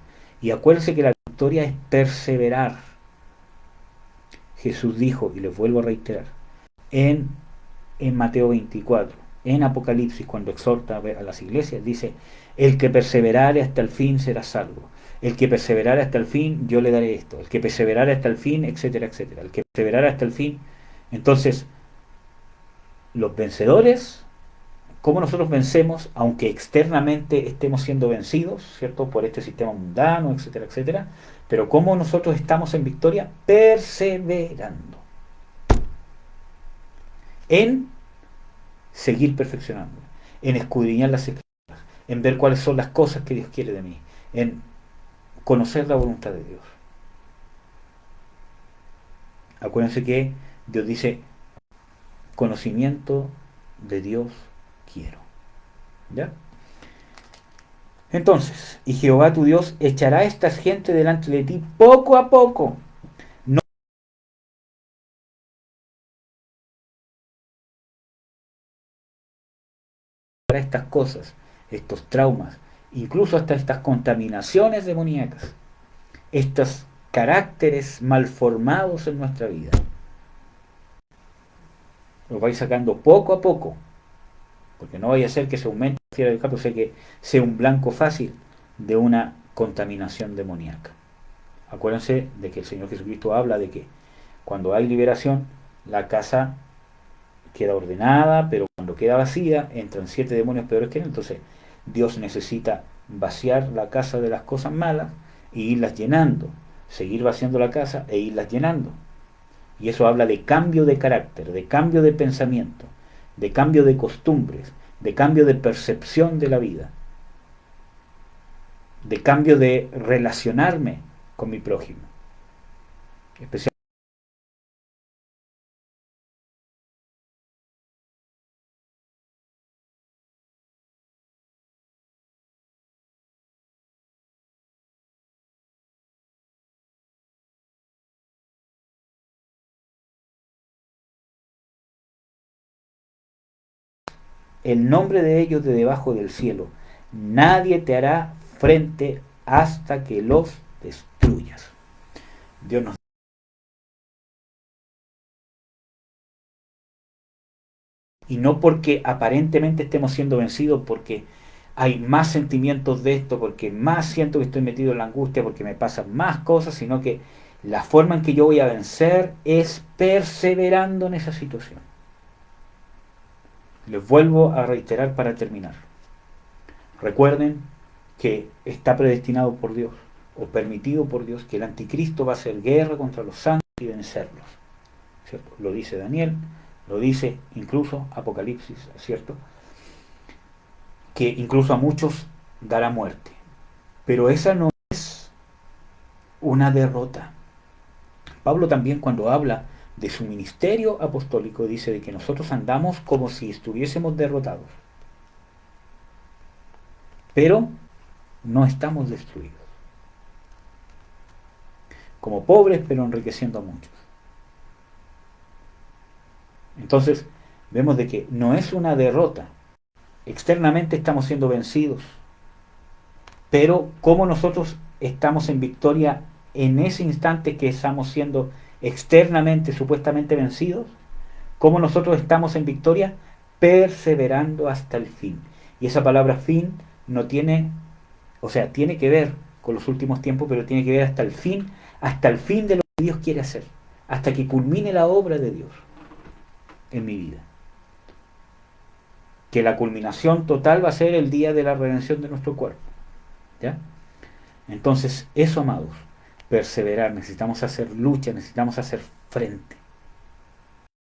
Y acuérdense que la victoria es perseverar. Jesús dijo, y les vuelvo a reiterar, en, en Mateo 24, en Apocalipsis, cuando exhorta a las iglesias, dice, el que perseverare hasta el fin será salvo. El que perseverare hasta el fin, yo le daré esto. El que perseverare hasta el fin, etcétera, etcétera. El que perseverare hasta el fin. Entonces, los vencedores, cómo nosotros vencemos, aunque externamente estemos siendo vencidos, ¿cierto? Por este sistema mundano, etcétera, etcétera, pero cómo nosotros estamos en victoria perseverando en seguir perfeccionando, en escudriñar las escrituras, en ver cuáles son las cosas que Dios quiere de mí, en conocer la voluntad de Dios. Acuérdense que Dios dice, conocimiento de Dios quiero. ¿Ya? Entonces, y Jehová tu Dios echará a esta gente delante de ti poco a poco. No para estas cosas, estos traumas, incluso hasta estas contaminaciones demoníacas, estos caracteres malformados en nuestra vida. Los vais sacando poco a poco, porque no vaya a ser que se aumente la fiera del campo, o sea que sea un blanco fácil de una contaminación demoníaca. Acuérdense de que el Señor Jesucristo habla de que cuando hay liberación, la casa queda ordenada, pero cuando queda vacía, entran 7 demonios peores que él. Entonces, Dios necesita vaciar la casa de las cosas malas e irlas llenando, seguir vaciando la casa e irlas llenando. Y eso habla de cambio de carácter, de cambio de pensamiento, de cambio de costumbres, de cambio de percepción de la vida, de cambio de relacionarme con mi prójimo. Especialmente el nombre de ellos de debajo del cielo. Nadie te hará frente hasta que los destruyas. Dios nos y no porque aparentemente estemos siendo vencidos, porque hay más sentimientos de esto, porque más siento que estoy metido en la angustia, porque me pasan más cosas, sino que la forma en que yo voy a vencer es perseverando en esa situación. Les vuelvo a reiterar para terminar. Recuerden que está predestinado por Dios o permitido por Dios que el anticristo va a hacer guerra contra los santos y vencerlos, ¿cierto? Lo dice Daniel, lo dice incluso Apocalipsis, ¿cierto? Que incluso a muchos dará muerte. Pero esa no es una derrota. Pablo también cuando habla de su ministerio apostólico dice de que nosotros andamos como si estuviésemos derrotados. Pero no estamos destruidos. Como pobres pero enriqueciendo a muchos. Entonces vemos de que no es una derrota. Externamente estamos siendo vencidos. Pero cómo nosotros estamos en victoria en ese instante que estamos siendo externamente supuestamente vencidos, cómo nosotros estamos en victoria perseverando hasta el fin. Y esa palabra fin no tiene, o sea, tiene que ver con los últimos tiempos, pero tiene que ver hasta el fin de lo que Dios quiere hacer, hasta que culmine la obra de Dios en mi vida. Que la culminación total va a ser el día de la redención de nuestro cuerpo. ¿Ya? Entonces, eso, amados, perseverar, necesitamos hacer lucha, necesitamos hacer frente,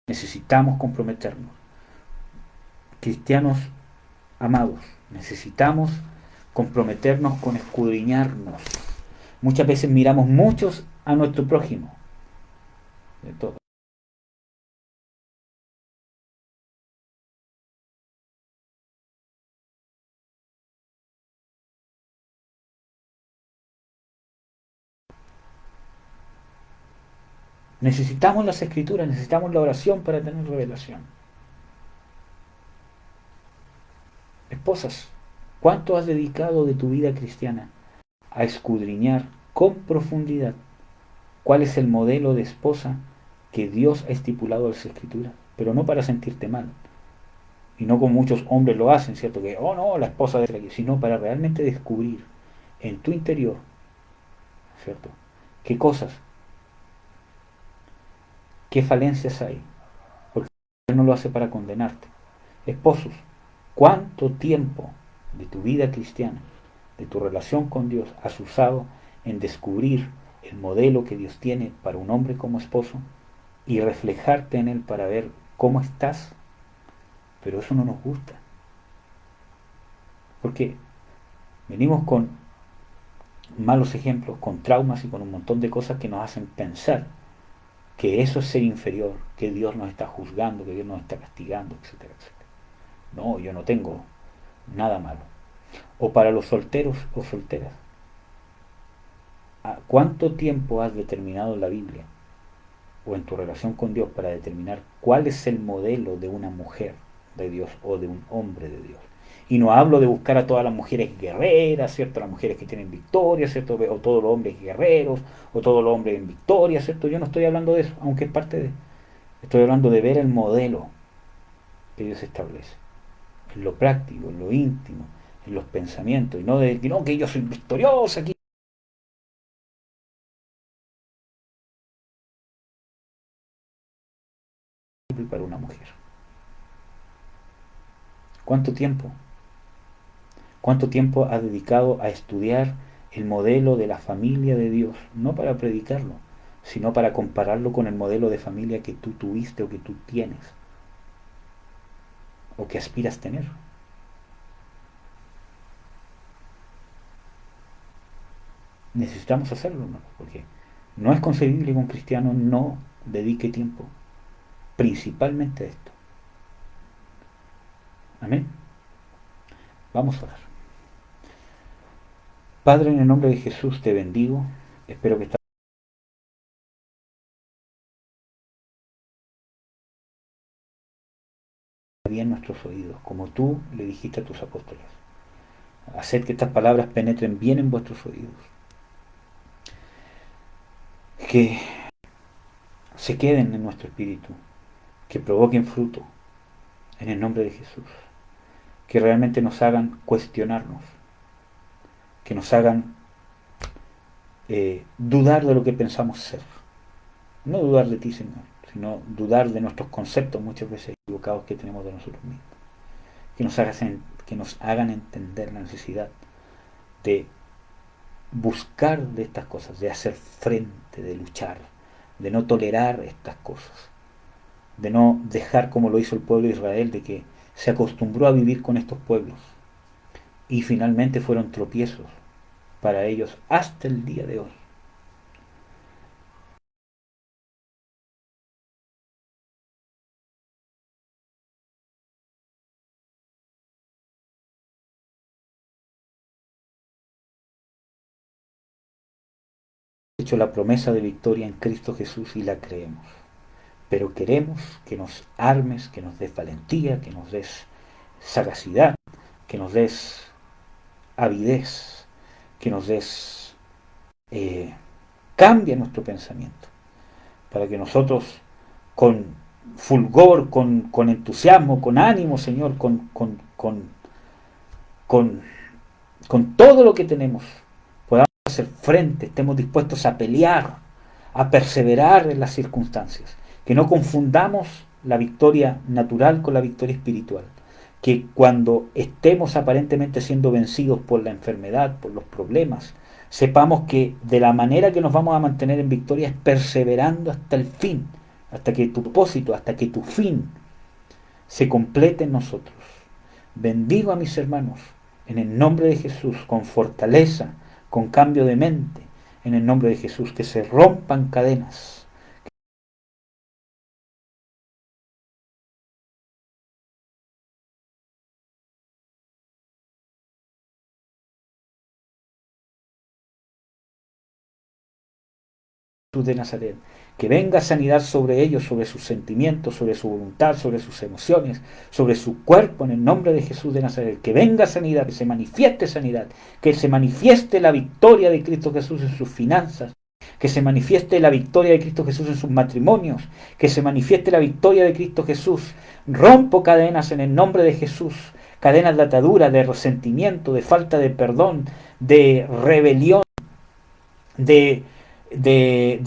necesitamos comprometernos. Cristianos amados, necesitamos comprometernos con escudriñarnos. Muchas veces miramos muchos a nuestro prójimo. De todo. Necesitamos las escrituras, necesitamos la oración para tener revelación. Esposas, ¿cuánto has dedicado de tu vida cristiana a escudriñar con profundidad cuál es el modelo de esposa que Dios ha estipulado en las escrituras? Pero no para sentirte mal, y no como muchos hombres lo hacen, ¿cierto? Que, oh no, la esposa de aquí, sino para realmente descubrir en tu interior, ¿cierto? ¿Qué cosas, qué falencias hay? Porque Él no lo hace para condenarte. Esposos, ¿cuánto tiempo de tu vida cristiana, de tu relación con Dios, has usado en descubrir el modelo que Dios tiene para un hombre como esposo y reflejarte en él para ver cómo estás? Pero eso no nos gusta, porque venimos con malos ejemplos, con traumas y con un montón de cosas que nos hacen pensar que eso es ser inferior, que Dios nos está juzgando, que Dios nos está castigando, etcétera, etcétera. No, yo no tengo nada malo. O para los solteros o solteras, ¿cuánto tiempo has determinado en la Biblia o en tu relación con Dios para determinar cuál es el modelo de una mujer de Dios o de un hombre de Dios? Y no hablo de buscar a todas las mujeres guerreras, ¿cierto? Las mujeres que tienen victoria, ¿cierto? O todos los hombres guerreros, o todos los hombres en victoria, ¿cierto? Yo no estoy hablando de eso, aunque es parte de... Estoy hablando de ver el modelo que Dios establece, en lo práctico, en lo íntimo, en los pensamientos, y no de que no, que yo soy victoriosa aquí para una mujer. ¿Cuánto tiempo? ¿Cuánto tiempo has dedicado a estudiar el modelo de la familia de Dios? No para predicarlo, sino para compararlo con el modelo de familia que tú tuviste o que tú tienes o que aspiras tener. Necesitamos hacerlo, ¿no? Porque no es concebible que un cristiano no dedique tiempo principalmente a esto. Amén. Vamos a orar. Padre, en el nombre de Jesús te bendigo. Espero que estés bien nuestros oídos, como tú le dijiste a tus apóstoles. Hacer que estas palabras penetren bien en vuestros oídos. Que se queden en nuestro espíritu. Que provoquen fruto en el nombre de Jesús. Que realmente nos hagan cuestionarnos. Que nos hagan dudar de lo que pensamos ser. No dudar de ti, Señor, sino dudar de nuestros conceptos muchas veces equivocados que tenemos de nosotros mismos. Que nos hagan entender la necesidad de buscar de estas cosas, de hacer frente, de luchar, de no tolerar estas cosas, de no dejar como lo hizo el pueblo de Israel, de que se acostumbró a vivir con estos pueblos y finalmente fueron tropiezos para ellos hasta el día de hoy. Hecho la promesa de victoria en Cristo Jesús y la creemos. Pero queremos que nos armes, que nos des valentía, que nos des sagacidad, que nos des avidez, que nos des cambia nuestro pensamiento, para que nosotros con fulgor, con entusiasmo, con ánimo, Señor, con, con todo lo que tenemos, podamos hacer frente, estemos dispuestos a pelear, a perseverar en las circunstancias, que no confundamos la victoria natural con la victoria espiritual, que cuando estemos aparentemente siendo vencidos por la enfermedad, por los problemas, sepamos que de la manera que nos vamos a mantener en victoria es perseverando hasta el fin, hasta que tu propósito, hasta que tu fin se complete en nosotros. Bendigo a mis hermanos en el nombre de Jesús, con fortaleza, con cambio de mente, en el nombre de Jesús, que se rompan cadenas. De Nazaret, que venga sanidad sobre ellos, sobre sus sentimientos, sobre su voluntad, sobre sus emociones, sobre su cuerpo, en el nombre de Jesús de Nazaret, que venga sanidad, que se manifieste sanidad, que se manifieste la victoria de Cristo Jesús en sus finanzas, que se manifieste la victoria de Cristo Jesús en sus matrimonios, que se manifieste la victoria de Cristo Jesús. Rompo cadenas en el nombre de Jesús, cadenas de atadura, de resentimiento, de falta de perdón, de rebelión, de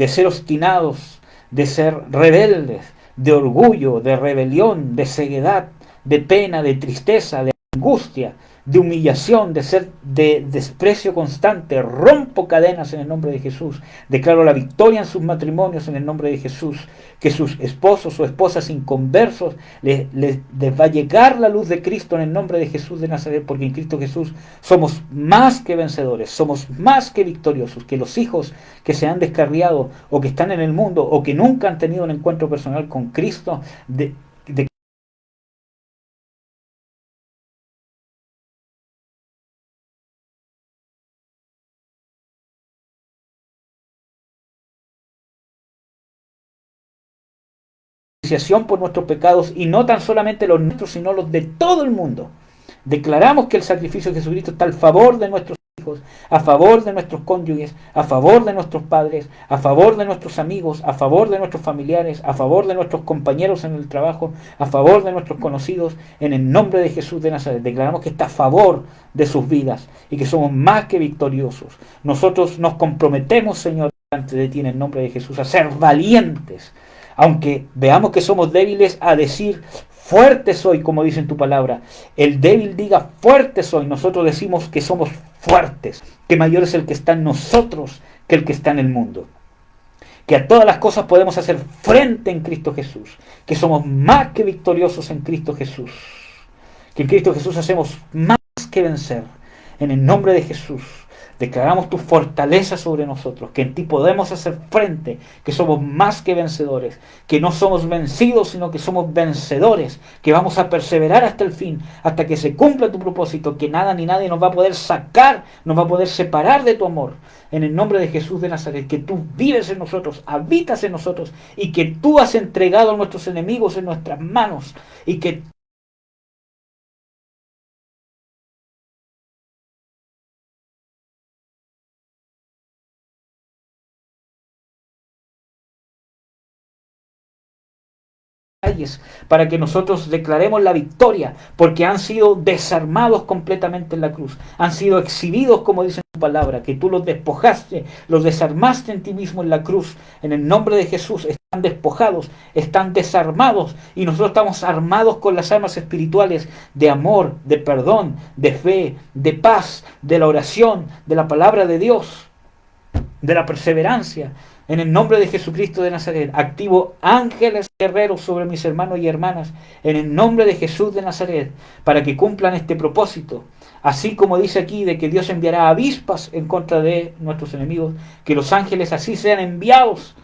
ser obstinados, de ser rebeldes, de orgullo, de rebelión, de ceguedad, de pena, de tristeza, de angustia, de humillación, de ser de desprecio constante. Rompo cadenas en el nombre de Jesús. Declaro la victoria en sus matrimonios en el nombre de Jesús. Que sus esposos o esposas inconversos les va a llegar la luz de Cristo en el nombre de Jesús de Nazaret, porque en Cristo Jesús somos más que vencedores, somos más que victoriosos, que los hijos que se han descarriado o que están en el mundo o que nunca han tenido un encuentro personal con Cristo, de por nuestros pecados, y no tan solamente los nuestros, sino los de todo el mundo. Declaramos que el sacrificio de Jesucristo está al favor de nuestros hijos, a favor de nuestros cónyuges, a favor de nuestros padres, a favor de nuestros amigos, a favor de nuestros familiares, a favor de nuestros compañeros en el trabajo, a favor de nuestros conocidos, en el nombre de Jesús de Nazaret. Declaramos que está a favor de sus vidas y que somos más que victoriosos. Nosotros nos comprometemos, Señor, delante de ti en el nombre de Jesús, a ser valientes, aunque veamos que somos débiles, a decir: fuerte soy, como dice en tu palabra. El débil diga: fuerte soy. Nosotros decimos que somos fuertes, que mayor es el que está en nosotros que el que está en el mundo. Que a todas las cosas podemos hacer frente en Cristo Jesús. Que somos más que victoriosos en Cristo Jesús. Que en Cristo Jesús hacemos más que vencer. En el nombre de Jesús. Declaramos tu fortaleza sobre nosotros, que en ti podemos hacer frente, que somos más que vencedores, que no somos vencidos, sino que somos vencedores, que vamos a perseverar hasta el fin, hasta que se cumpla tu propósito, que nada ni nadie nos va a poder sacar, nos va a poder separar de tu amor. En el nombre de Jesús de Nazaret, que tú vives en nosotros, habitas en nosotros, y que tú has entregado a nuestros enemigos en nuestras manos, y que para que nosotros declaremos la victoria, porque han sido desarmados completamente en la cruz, han sido exhibidos, como dice tu palabra, que tú los despojaste, los desarmaste en ti mismo en la cruz. En el nombre de Jesús están despojados, están desarmados, y nosotros estamos armados con las armas espirituales de amor, de perdón, de fe, de paz, de la oración, de la palabra de Dios, de la perseverancia. En el nombre de Jesucristo de Nazaret, activo ángeles guerreros sobre mis hermanos y hermanas, en el nombre de Jesús de Nazaret, para que cumplan este propósito. Así como dice aquí de que Dios enviará avispas en contra de nuestros enemigos, que los ángeles así sean enviados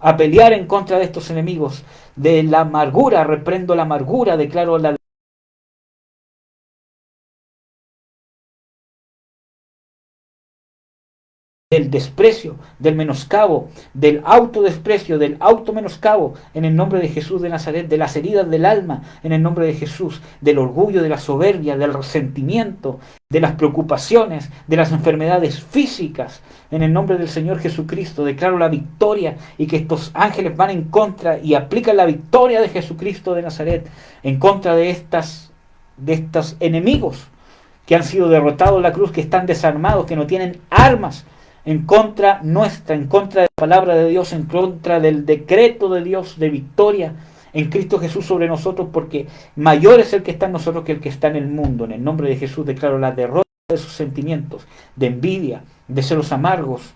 a pelear en contra de estos enemigos. De la amargura, reprendo la amargura, declaro la del desprecio, del menoscabo, del autodesprecio, del automenoscabo, en el nombre de Jesús de Nazaret, de las heridas del alma, en el nombre de Jesús, del orgullo, de la soberbia, del resentimiento, de las preocupaciones, de las enfermedades físicas, en el nombre del Señor Jesucristo. Declaro la victoria, y que estos ángeles van en contra y aplican la victoria de Jesucristo de Nazaret en contra de estos enemigos que han sido derrotados en la cruz, que están desarmados, que no tienen armas en contra nuestra, en contra de la palabra de Dios, en contra del decreto de Dios de victoria en Cristo Jesús sobre nosotros, porque mayor es el que está en nosotros que el que está en el mundo. En el nombre de Jesús declaro la derrota de sus sentimientos, de envidia, de celos amargos,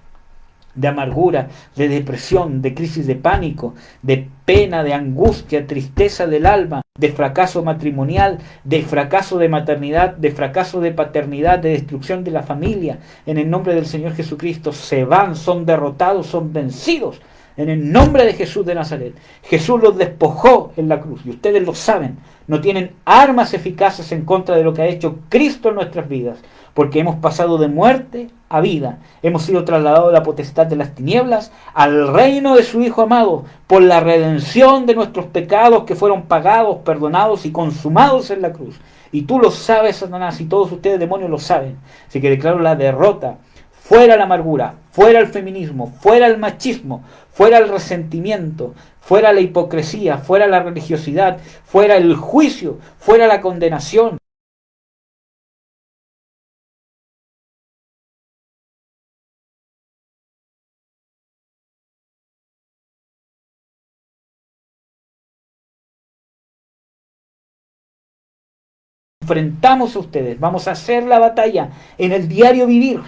de amargura, de depresión, de crisis de pánico, de pena, de angustia, tristeza del alma, de fracaso matrimonial, de fracaso de maternidad, de fracaso de paternidad, de destrucción de la familia. En el nombre del Señor Jesucristo se van, son derrotados, son vencidos. En el nombre de Jesús de Nazaret. Jesús los despojó en la cruz, y ustedes lo saben. No tienen armas eficaces en contra de lo que ha hecho Cristo en nuestras vidas, porque hemos pasado de muerte a vida. Hemos sido trasladados de la potestad de las tinieblas al reino de su Hijo amado, por la redención de nuestros pecados que fueron pagados, perdonados y consumados en la cruz. Y tú lo sabes, Satanás, y todos ustedes, demonios, lo saben. Así que declaro la derrota. Fuera la amargura, fuera el feminismo, fuera el machismo, fuera el resentimiento, fuera la hipocresía, fuera la religiosidad, fuera el juicio, fuera la condenación. enfrentamos a ustedes, vamos a hacer la batalla en el diario vivir,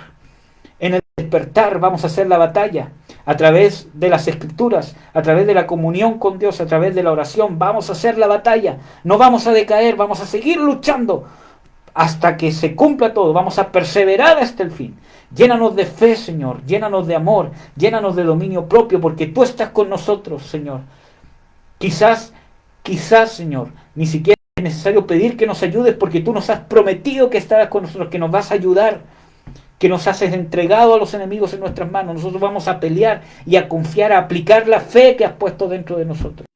en el despertar, vamos a hacer la batalla a través de las escrituras, a través de la comunión con Dios, a través de la oración, vamos a hacer la batalla, no vamos a decaer, vamos a seguir luchando hasta que se cumpla todo, vamos a perseverar hasta el fin. Llénanos de fe, Señor, llénanos de amor, llénanos de dominio propio, porque tú estás con nosotros, Señor. Quizás, Señor, ni siquiera es necesario pedir que nos ayudes, porque tú nos has prometido que estarás con nosotros, que nos vas a ayudar, que nos haces entregado a los enemigos en nuestras manos. Nosotros vamos a pelear y a confiar, a aplicar la fe que has puesto dentro de nosotros.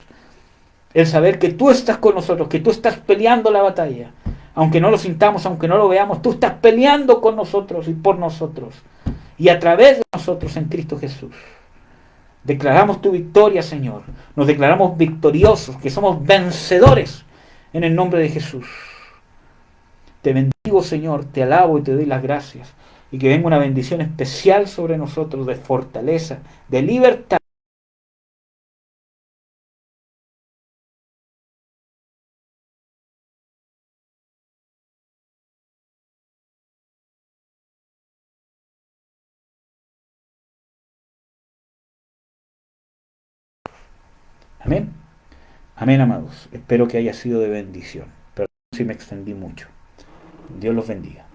El saber que tú estás con nosotros, que tú estás peleando la batalla. Aunque no lo sintamos, aunque no lo veamos, tú estás peleando con nosotros y por nosotros. Y a través de nosotros en Cristo Jesús. Declaramos tu victoria, Señor. Nos declaramos victoriosos, que somos vencedores en el nombre de Jesús. Te bendigo, Señor, te alabo y te doy las gracias. Y que venga una bendición especial sobre nosotros de fortaleza, de libertad. Amén. Amén, amados. Espero que haya sido de bendición. Perdón si me extendí mucho. Dios los bendiga.